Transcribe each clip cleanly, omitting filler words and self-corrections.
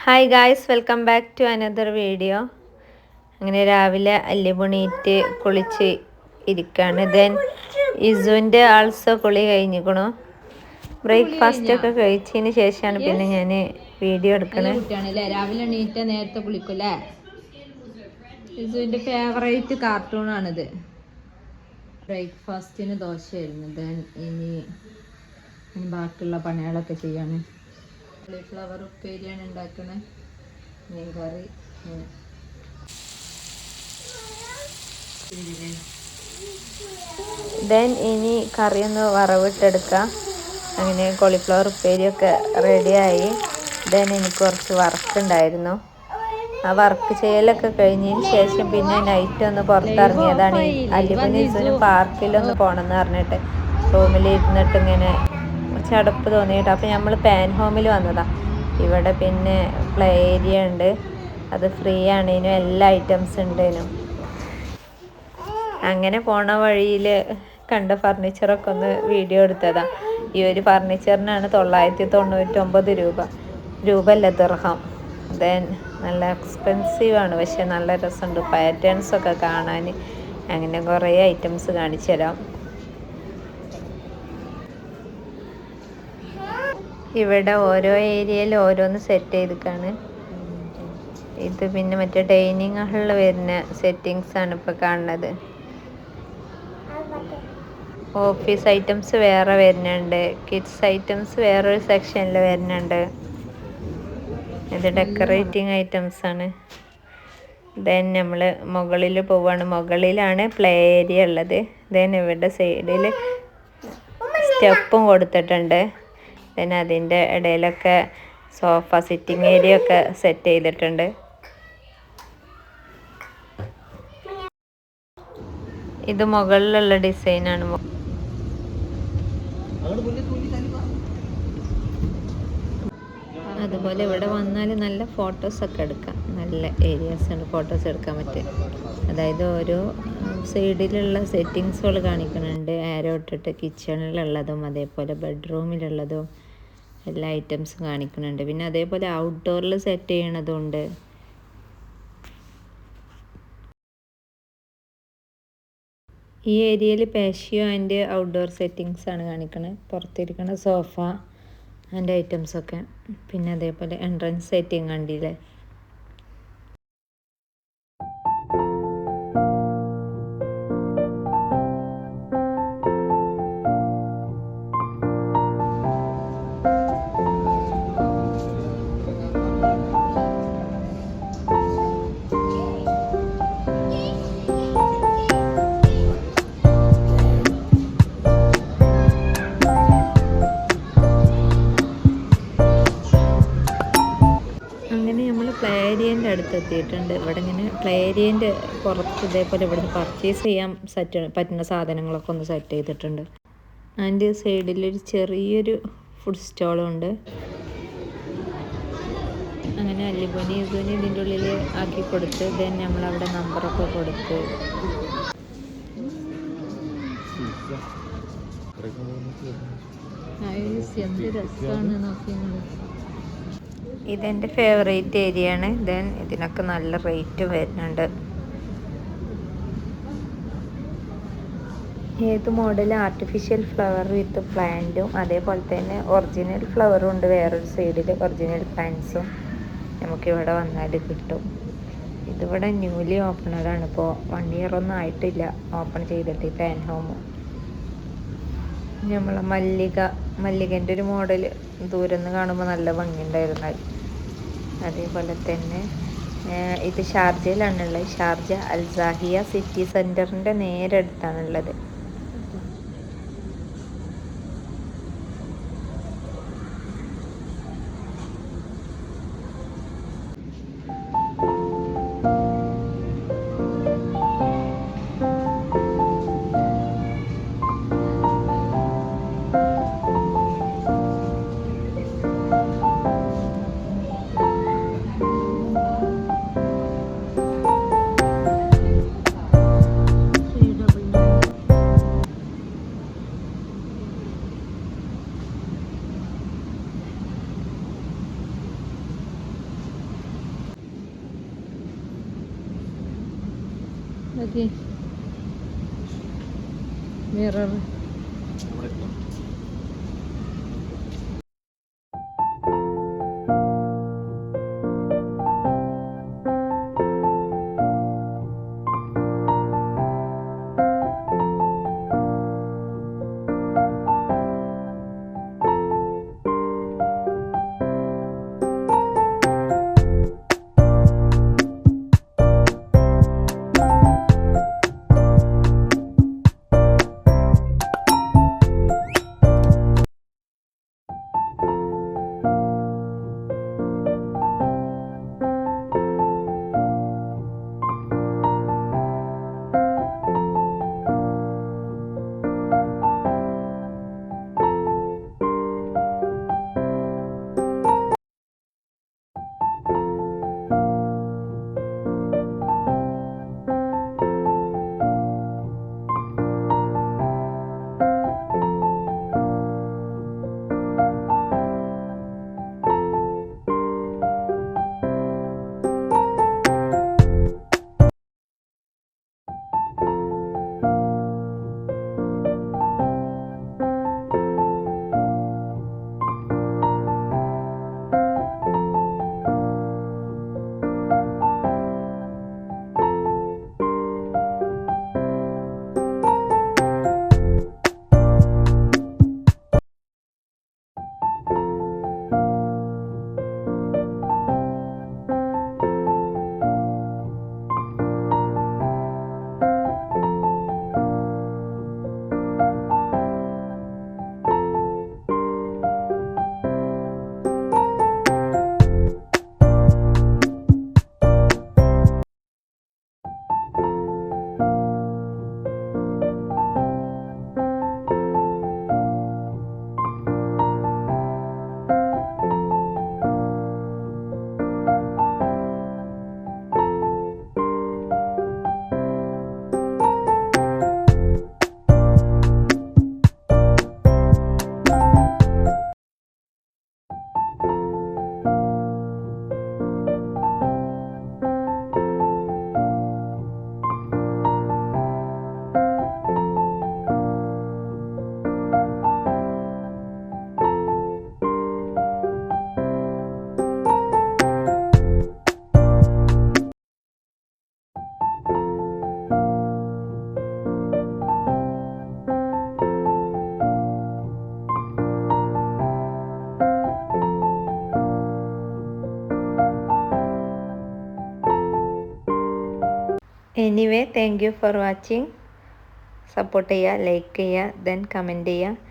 Hi guys, welcome back to another video. അങ്ങനെ രാവിലെ അല്ലിപുണീറ്റ് കുളിച്ച് ഇരിക്കുകയാണ്. ദെൻ ഇസുവിൻ്റെ ആൾസോ കുളി കഴിഞ്ഞിക്കണു. ബ്രേക്ക്ഫാസ്റ്റ് ഒക്കെ കഴിച്ചതിന് ശേഷമാണ് പിന്നെ ഞാൻ വീഡിയോ എടുക്കണത്. രാവിലെ എണീറ്റ നേരത്തെ കുളിക്കൂല്ലേ? ഇസുവിൻ്റെ ഫേവറേറ്റ് കാർട്ടൂണാണിത്. ബ്രേക്ക്ഫാസ്റ്റിന് ദോശയായിരുന്നു. ദെൻ ഇനി ബാക്കിയുള്ള പണികളൊക്കെ ചെയ്യാണ്. കോളിഫ്ലവർ ഉപ്പേരിയാണ് ഉണ്ടാക്കണേ. മീൻ കറി. ദെൻ ഇനി കറി ഒന്ന് വറവിട്ടെടുക്കാം. അങ്ങനെ കോളിഫ്ലവർ ഉപ്പേരിയൊക്കെ റെഡിയായി. ദെൻ എനിക്ക് കുറച്ച് വർക്ക് ഉണ്ടായിരുന്നു. ആ വർക്ക് ചെയ്യലൊക്കെ കഴിഞ്ഞതിന് ശേഷം പിന്നെ നൈറ്റ് ഒന്ന് പുറത്തിറങ്ങിയതാണ്. അല്ലിപ്പനും ഇസുവിനും പാർക്കിലൊന്ന് പോകണമെന്ന് പറഞ്ഞിട്ട് റൂമിലിരുന്നിട്ട് ഇങ്ങനെ ചടപ്പ് തോന്നിയിട്ട് അപ്പോൾ നമ്മൾ പാൻ ഹോമിൽ വന്നതാണ്. ഇവിടെ പിന്നെ പ്ലേ ഏരിയ ഉണ്ട്, അത് ഫ്രീ ആണ്. ഇതിനും എല്ലാ ഐറ്റംസ് ഉണ്ടേനും. അങ്ങനെ പോണ വഴിയിൽ കണ്ട ഫർണിച്ചറൊക്കെ ഒന്ന് വീഡിയോ എടുത്തതാണ്. ഈ ഒരു ഫർണിച്ചറിനാണ് 999 രൂപ ദിർഹം. ദെൻ നല്ല എക്സ്പെൻസീവ് ആണ്, പക്ഷെ നല്ല രസമുണ്ട് പാറ്റേൺസൊക്കെ കാണാൻ. അങ്ങനെ കുറേ ഐറ്റംസ് കാണിച്ചു തരാം. ഇവിടെ ഓരോ ഏരിയയിൽ ഓരോന്ന് സെറ്റ് ചെയ്തിട്ടാണ്. ഇത് പിന്നെ മറ്റേ ഡൈനിങ് ഹാളിൽ വരുന്ന സെറ്റിങ്സ് ആണ് ഇപ്പോൾ കാണുന്നത്. ഓഫീസ് ഐറ്റംസ് വേറെ വരുന്നുണ്ട്, കിഡ്സ് ഐറ്റംസ് വേറൊരു സെക്ഷനിൽ വരുന്നുണ്ട്. ഇത് ഡെക്കറേറ്റിംഗ് ഐറ്റംസ് ആണ്. ദെൻ നമ്മൾ മുകളിൽ പോവാണ്. മുകളിലാണ് പ്ലേ ഏരിയ ഉള്ളത്. ദെൻ ഇവിടെ സൈഡിൽ സ്റ്റെപ്പും കൊടുത്തിട്ടുണ്ട്. പിന്നെ അതിൻ്റെ ഇടയിലൊക്കെ സോഫ സിറ്റിംഗ് ഏരിയ ഒക്കെ സെറ്റ് ചെയ്തിട്ടുണ്ട്. ഇത് മുകളിലുള്ള ഡിസൈനാണ്. അതുപോലെ ഇവിടെ വന്നാൽ നല്ല ഫോട്ടോസൊക്കെ എടുക്കാം. നല്ല ഏരിയാസാണ് ഫോട്ടോസ് എടുക്കാൻ പറ്റുക. അതായത് ഓരോ സൈഡിലുള്ള സെറ്റിങ്സുകൾ കാണിക്കുന്നുണ്ട്. ആരോ ഇട്ടിട്ട് കിച്ചണിലുള്ളതും അതേപോലെ ബെഡ്റൂമിലുള്ളതും എല്ലാ ഐറ്റംസും കാണിക്കുന്നുണ്ട്. പിന്നെ അതേപോലെ ഔട്ട്ഡോറിൽ സെറ്റ് ചെയ്യണതുണ്ട്. ഈ ഏരിയയിൽ പാഷ്യോ ആൻഡ് ഔട്ട്ഡോർ സെറ്റിങ്സ് ആണ് കാണിക്കുന്നത്. പുറത്തിരിക്കുന്ന സോഫ ആൻഡ് ഐറ്റംസൊക്കെ. പിന്നെ അതേപോലെ എൻട്രൻസ് സെറ്റിങ് കണ്ടില്ലേ. പ്ലേ ഏരിയൻ്റെ അടുത്ത് എത്തിയിട്ടുണ്ട്. ഇവിടെ ഇങ്ങനെ പ്ലേ ഏരിയൻ്റെ പുറത്ത് ഇതേപോലെ ഇവിടുന്ന് പർച്ചേസ് ചെയ്യാൻ പറ്റുന്ന സാധനങ്ങളൊക്കെ ഒന്ന് സെറ്റ് ചെയ്തിട്ടുണ്ട്. അതിൻ്റെ സൈഡിലൊരു ചെറിയൊരു ഫുഡ് സ്റ്റോളും ഉണ്ട്. അങ്ങനെ അല്ലിബുനി ഇസുവിന് ഇതിൻ്റെ ഉള്ളിൽ ആക്കി കൊടുത്ത് ദെൻ നമ്മളവിടെ നമ്പറൊക്കെ കൊടുത്ത് എന്ത് രസമാണ് നോക്കിയത്. ഇതെൻ്റെ ഫേവറേറ്റ് ഏരിയ ആണ്. ദെൻ ഇതിനൊക്കെ നല്ല റേറ്റ് വരുന്നുണ്ട്. ഏത് മോഡൽ ആർട്ടിഫിഷ്യൽ ഫ്ലവർ വിത്ത് പ്ലാന്റും അതേപോലെ തന്നെ ഒറിജിനൽ ഫ്ലവറും ഉണ്ട്. വേറൊരു സൈഡിൽ ഒറിജിനൽ പ്ലാന്റ്സും നമുക്കിവിടെ വന്നാൽ കിട്ടും. ഇതിവിടെ ന്യൂലി ഓപ്പണറാണ്. ഇപ്പോൾ 1 ഇയർ ഒന്നും ആയിട്ടില്ല ഓപ്പൺ ചെയ്തിട്ട്. പാൻ ഹോം നമ്മളെ മല്ലികൻ്റെ ഒരു മോഡൽ ദൂരം നിന്ന് കാണുമ്പോൾ നല്ല ഭംഗിയുണ്ടായിരുന്നു. അതേപോലെ തന്നെ ഇത് ഷാർജയിലാണുള്ളത്. ഷാർജ അൽസാഹിയ സിറ്റി സെൻറ്ററിൻ്റെ നേരെ അടുത്താണുള്ളത്. Okay mirror anyway thank you for watching. Support ചെയ്യുക, ലൈക്ക് ചെയ്യുക, ദെൻ കമൻറ്റ് ചെയ്യുക.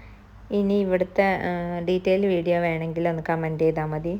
ഇനി ഇവിടുത്തെ ഡീറ്റെയിൽ വീഡിയോ വേണമെങ്കിൽ ഒന്ന് കമൻറ്റ് ചെയ്താൽ മതി.